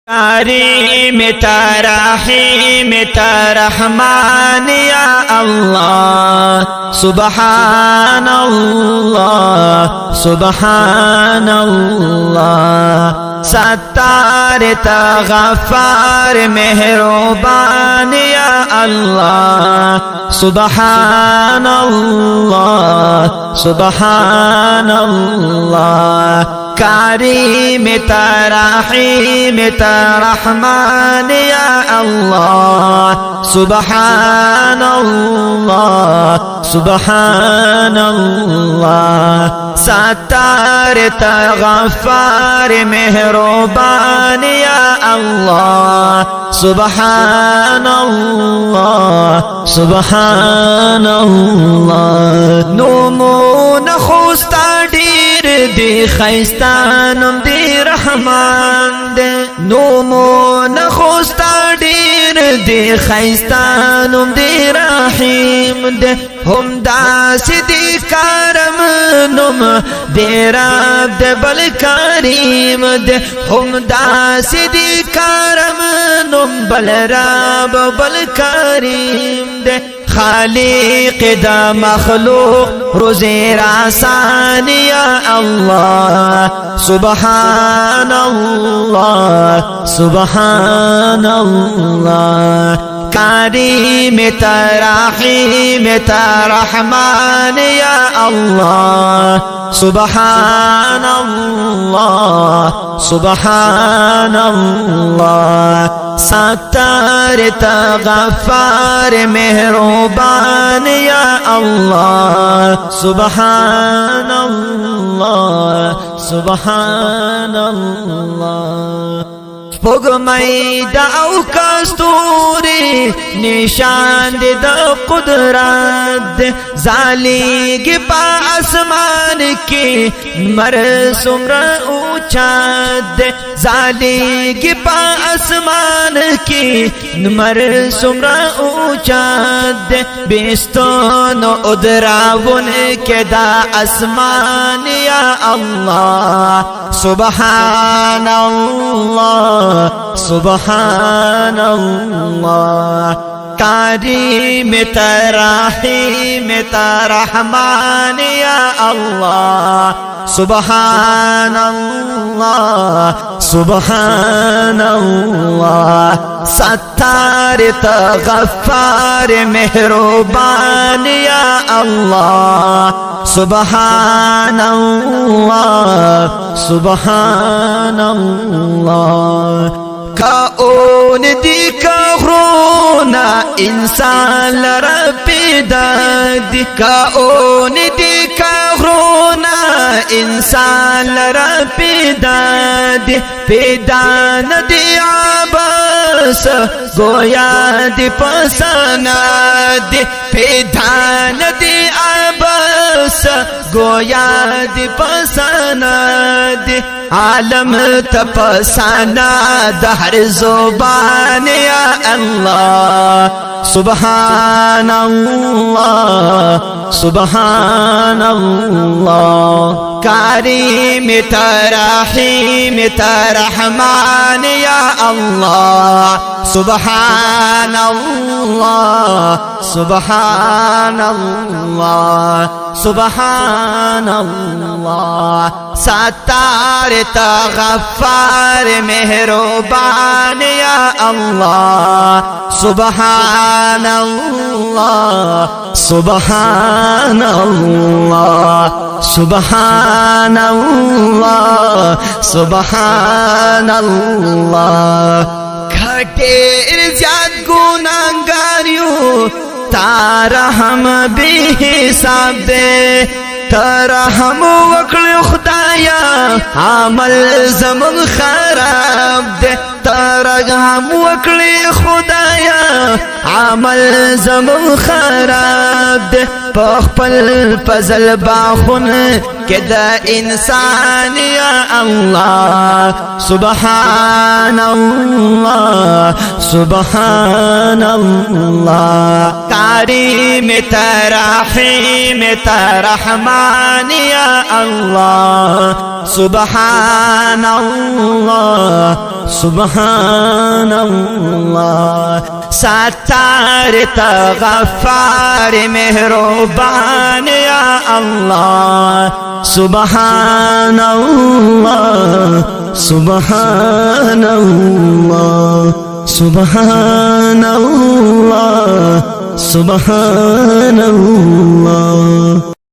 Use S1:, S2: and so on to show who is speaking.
S1: करीम रहीम रहमान या अल्लाह सुबहानल्लाह सुबहानल्लाह। सत्तार गफ्फार मेहरबान या अल्लाह सुबहानल्लाह सुबहानल्लाह। करीम रहीम रहमान या अल्लाह सुबहानल्लाह सुबहानल्लाह। सत्तार गफ्फार मेहरबान या अल्लाह सुबहानल्लाह सुबहानल्लाह। नूमून खुस्ता डीर दी खैस्तानम दी रहमान दे। नूमून खुस्ता डीर दी खैस्तानम दी रहीम दे। हम दास दी करम नुम दे रब दे बल करीम दे। हम दास दी करम नुम बल रब बल करीम दे। खालिक दा मखलूक रोज़े रासान या अल्लाह सुबहानल्लाह सुबहानल्लाह। करीम रहीम रहमान या अल्लाह सुबहानल्लाह सुबहानल्लाह। सत्तार गफ्फार मेहरबान या अल्लाह सुबहानल्लाह सुबहानल्लाह। पुगमैदा कस्तूरी निशान द कुदरत जालिग पा आसमान के मर सुमर ऊंचा दे। जालिग पा आसमान के मर सुमर ऊंचा दे। बिस्तोन उदरावन के दा आसमान या अल्लाह सुबहानल्लाह सुबहानल्लाह। करीम रहीम रहमान या अल्लाह सुबहानल्लाह सुबहानल्लाह। सत्तार गफ्फार मेहरबान या अल्लाह सुबहानल्लाह सुबहानल्लाह। कौन दी करोना इंसान पैदा दी। कौन दी करोना इंसान पैदा दी। पैदा न दी आबस गोया दी पसना दी। पैदा न दी आबस गोया दी पसना दी। आलम तपसाना दहर ज़ुबान या अल्लाह सुबहानल्लाह सुबहानल्लाह। करीम रहीम रहमान या अल्लाह सुबहानल्लाह सुबहानल्लाह सुबहानल्लाह। सत्तार गफ्फार मेहरबान या अल्लाह सुबहानल्लाह सुबहानल्लाह सुबहानल्लाह सुबहानल्लाह। खटेर ज्याद गुनाहगारियों तारा हम बेहिसाब दे। तारा हम वक्ल खुदाया अमल ज़मन खराब दे। तारा हम वक्ल खुदाया अमल ज़मन खराब दे। पखपल पजल बाखुन के द इंसान या अल्लाह सुबहानल्लाह सुबहान अल्लाह। कारीम तरहीम तरहमान या अल्लाह सुबहान अल्लाह सुबहान अल्लाह। सत्तार तगफ्फार मेहरबान या अल्लाह सुबहान अल्लाह सुबहान अल्लाह सुबहान अल्लाह सुबहान अल्लाह।